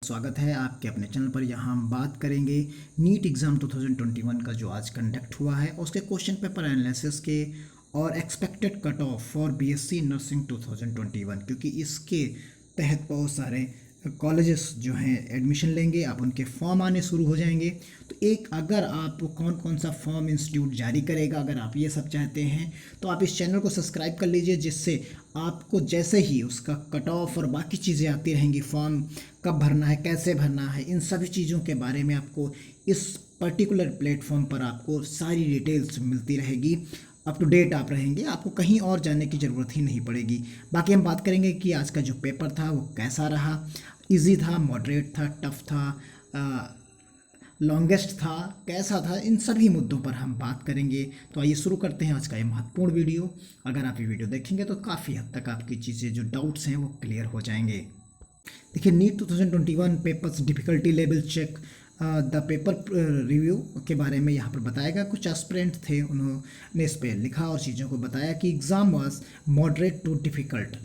स्वागत है आपके अपने चैनल पर। यहाँ हम बात करेंगे नीट एग्ज़ाम 2021 का जो आज कंडक्ट हुआ है उसके क्वेश्चन पेपर एनालिसिस के और expected cut off for BSc nursing 2021, क्योंकि इसके तहत बहुत सारे कॉलेजेस जो हैं एडमिशन लेंगे, अब उनके फॉर्म आने शुरू हो जाएंगे। तो एक अगर आप कौन कौन सा फॉर्म इंस्टीट्यूट जारी करेगा, अगर आप ये सब चाहते हैं तो आप इस चैनल को सब्सक्राइब कर लीजिए, जिससे आपको जैसे ही उसका कट ऑफ और बाकी चीज़ें आती रहेंगी, फॉर्म कब भरना है, कैसे भरना है, इन सभी चीज़ों के बारे में आपको इस पर्टिकुलर प्लेटफॉर्म पर आपको सारी डिटेल्स मिलती रहेगी। अप टू डेट आप रहेंगे, आपको कहीं और जाने की ज़रूरत ही नहीं पड़ेगी। बाकी हम बात करेंगे कि आज का जो पेपर था वो कैसा रहा, इजी था, मॉडरेट था, टफ था, लॉन्गेस्ट था, कैसा था, इन सभी मुद्दों पर हम बात करेंगे। तो आइए शुरू करते हैं आज का ये महत्वपूर्ण वीडियो। अगर आप ये वीडियो देखेंगे तो काफ़ी हद तक आपकी चीज़ें जो डाउट्स हैं वो क्लियर हो जाएंगे। देखिए, NEET 2021 papers difficulty level check the paper review के बारे में यहाँ पर बताया गया। कुछ एस्पिरेंट थे, उन्होंने इस पर लिखा और चीज़ों को बताया कि exam was moderate to difficult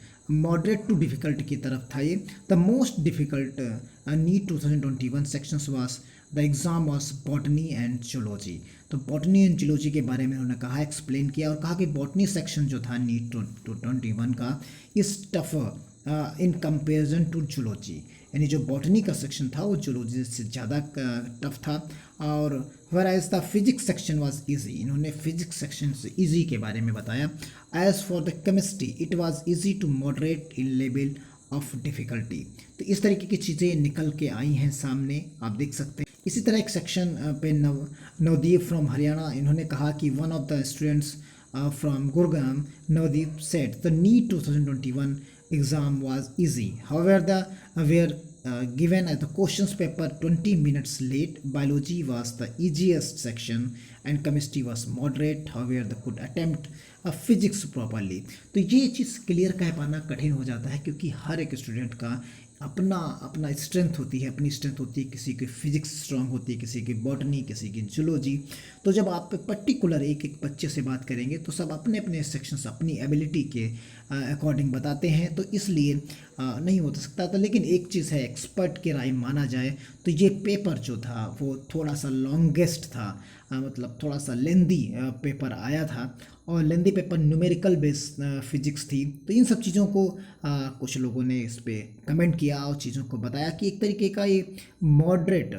की तरफ था ये। The most difficult NEET 2021 sections was the exam was botany and zoology. तो बॉटनी एंड जूलॉजी के बारे में उन्होंने कहा, एक्सप्लेन किया और कहा कि बॉटनी सेक्शन जो था नीट 2021 का इस tough in comparison to zoology, यानी जो बॉटनी का सेक्शन था वो जूलॉजी से ज़्यादा टफ था। और whereas the physics section was easy, इन्होंने फिजिक्स सेक्शन से इजी के बारे में बताया। As for the chemistry it was easy to moderate in level of difficulty. तो इस तरीके की चीज़ें निकल के आई हैं सामने, आप देख सकते हैं। इसी तरह एक सेक्शन पे नवदीप फ्रॉम हरियाणा, इन्होंने कहा कि one of the students from Gurgaon, Navdeep said the NEET 2021 exam was easy. However, the were given at the questions paper 20 minutes late. Biology was the easiest section and chemistry was moderate. However, they could attempt physics properly. तो ये चीज़ clear कह पाना कठिन हो जाता है, क्योंकि हर एक स्टूडेंट का अपना अपना स्ट्रेंथ होती है, अपनी स्ट्रेंथ होती है। किसी की फिजिक्स स्ट्रांग होती है, किसी की बॉटनी, किसी की जूलॉजी। तो जब आप पर्टिकुलर एक एक बच्चे से बात करेंगे तो सब अपने अपने सेक्शंस अपनी एबिलिटी के अकॉर्डिंग बताते हैं, तो इसलिए नहीं हो सकता था। लेकिन एक चीज़ है, एक्सपर्ट की राय माना जाए तो ये पेपर जो था वो थोड़ा सा लॉन्गेस्ट था, मतलब थोड़ा सा लेंदी पेपर आया था, और lengthy paper numerical based physics थी। तो इन सब चीज़ों को कुछ लोगों ने इस पर कमेंट किया और चीज़ों को बताया कि एक तरीके का ये मॉडरेट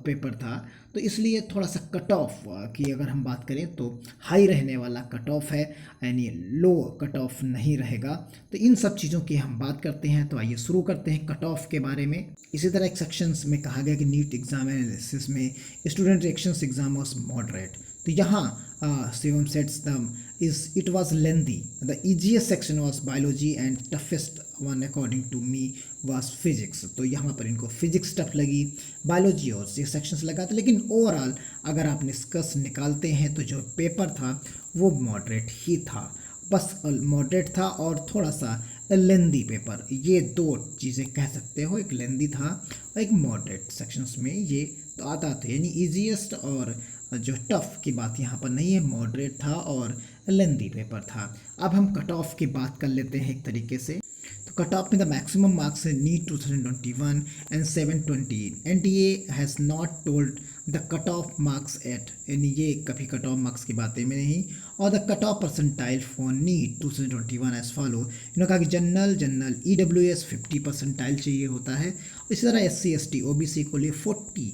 पेपर था। तो इसलिए थोड़ा सा कट ऑफ की अगर हम बात करें तो हाई रहने वाला कट ऑफ है, यानी लो कट ऑफ नहीं रहेगा। तो इन सब चीज़ों की हम बात करते हैं। तो आइए शुरू करते हैं कट ऑफ के बारे में। इसी तरह एक सेक्शंस में कहा गया कि नीट एग्जाम एनालिसिस में student reactions exam was moderate. तो यहाँ Shivam sets the is it was lengthy. The easiest section was biology and toughest one according to me was physics. तो यहाँ पर इनको फिजिक्स टफ लगी, बायोलॉजी और ये सेक्शंस लगा था। लेकिन ओवरऑल अगर आप निष्कर्ष निकालते हैं तो जो पेपर था वो मॉडरेट ही था, बस मॉडरेट था और थोड़ा सा लेंदी पेपर। ये दो चीज़ें कह सकते हो, एक लेंदी था और एक मॉडरेट सेक्शंस में ये तो आता था, यानी ईजीएस्ट और जो टफ की बात यहाँ पर नहीं है, मॉडरेट था और लेंदी पेपर था। अब हम कट ऑफ की बात कर लेते हैं एक तरीके से। तो कट ऑफ में द मैक्सिमम मार्क्स है NEET 2021 and 720। NTA has not told the cut off marks at, यानी ये कभी कट ऑफ मार्क्स की बातें में नहीं। और the cut off percentile for NEET 2021 as follow, इन्होंने कहा कि जनरल EWS 50 परसेंटाइल चाहिए होता है। इसी तरह SC ST OBC को लिए 40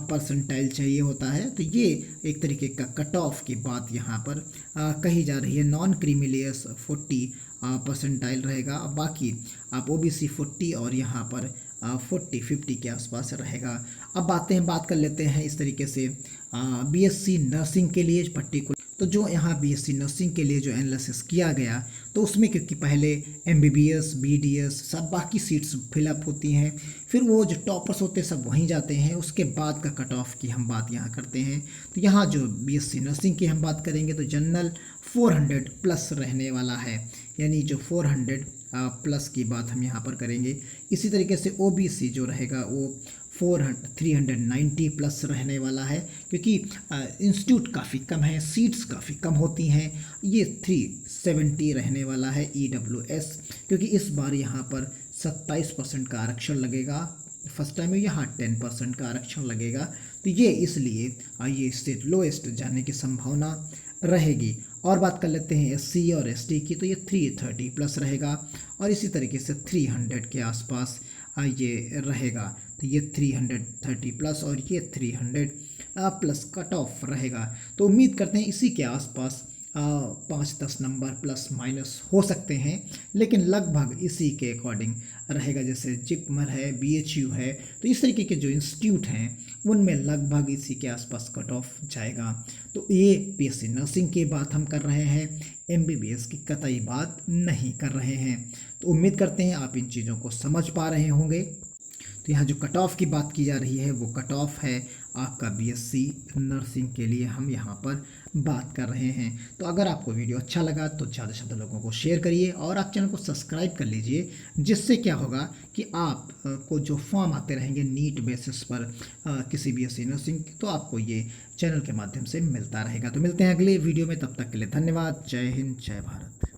परसेंटाइल चाहिए होता है। तो ये एक तरीके का कट ऑफ की बात यहाँ पर कही जा रही है। नॉन क्रीमिलियस 40 परसेंटाइल रहेगा, बाकी आप OBC 40 और यहाँ पर 40-50 के आसपास रहेगा। अब बात कर लेते हैं इस तरीके से BSc नर्सिंग के लिए पर्टिकुलर। तो जो यहाँ BSc नर्सिंग के लिए जो एनालिसिस किया गया, तो उसमें क्योंकि पहले MBBS BDS सब बाकी सीट्स फिलअप होती हैं, फिर वो जो टॉपर्स होते हैं सब वहीं जाते हैं, उसके बाद का कट ऑफ की हम बात यहाँ करते हैं। तो यहाँ जो BSc नर्सिंग की हम बात करेंगे तो जनरल 400 प्लस रहने वाला है, यानी जो 400 प्लस की बात हम यहाँ पर करेंगे। इसी तरीके से OBC जो रहेगा वो 390 प्लस रहने वाला है, क्योंकि इंस्टीट्यूट काफ़ी कम है, सीट्स काफ़ी कम होती हैं। ये 370 रहने वाला है EWS, क्योंकि इस बार यहाँ पर 27% का आरक्षण लगेगा फर्स्ट टाइम है यहाँ 10% का आरक्षण लगेगा, तो ये इसलिए ये इससे लोएस्ट जाने की संभावना रहेगी। और बात कर लेते हैं SC और ST की, तो ये 330 प्लस रहेगा और इसी तरीके से 300 के आसपास ये रहेगा। तो ये 330 प्लस और ये 300 प्लस कट ऑफ रहेगा। तो उम्मीद करते हैं इसी के आसपास 5-10 नंबर प्लस माइनस हो सकते हैं, लेकिन लगभग इसी के अकॉर्डिंग रहेगा। जैसे जिपमर है, BHU है, तो इस तरीके के जो इंस्टीट्यूट हैं उनमें लगभग इसी के आसपास कट ऑफ जाएगा। तो ये BSc नर्सिंग की बात हम कर रहे हैं, MBBS की कतई बात नहीं कर रहे हैं। तो उम्मीद करते हैं आप इन चीज़ों को समझ पा रहे होंगे। तो यहाँ जो कट ऑफ की बात की जा रही है वो कट ऑफ है आपका BSc नर्सिंग के लिए हम यहाँ पर बात कर रहे हैं। तो अगर आपको वीडियो अच्छा लगा तो ज़्यादा से ज़्यादा लोगों को शेयर करिए और आप चैनल को सब्सक्राइब कर लीजिए, जिससे क्या होगा कि आप को जो फॉर्म आते रहेंगे नीट बेसिस पर किसी BSc नर्सिंग, तो आपको ये चैनल के माध्यम से मिलता रहेगा। तो मिलते हैं अगले वीडियो में, तब तक के लिए धन्यवाद। जय हिंद, जय भारत।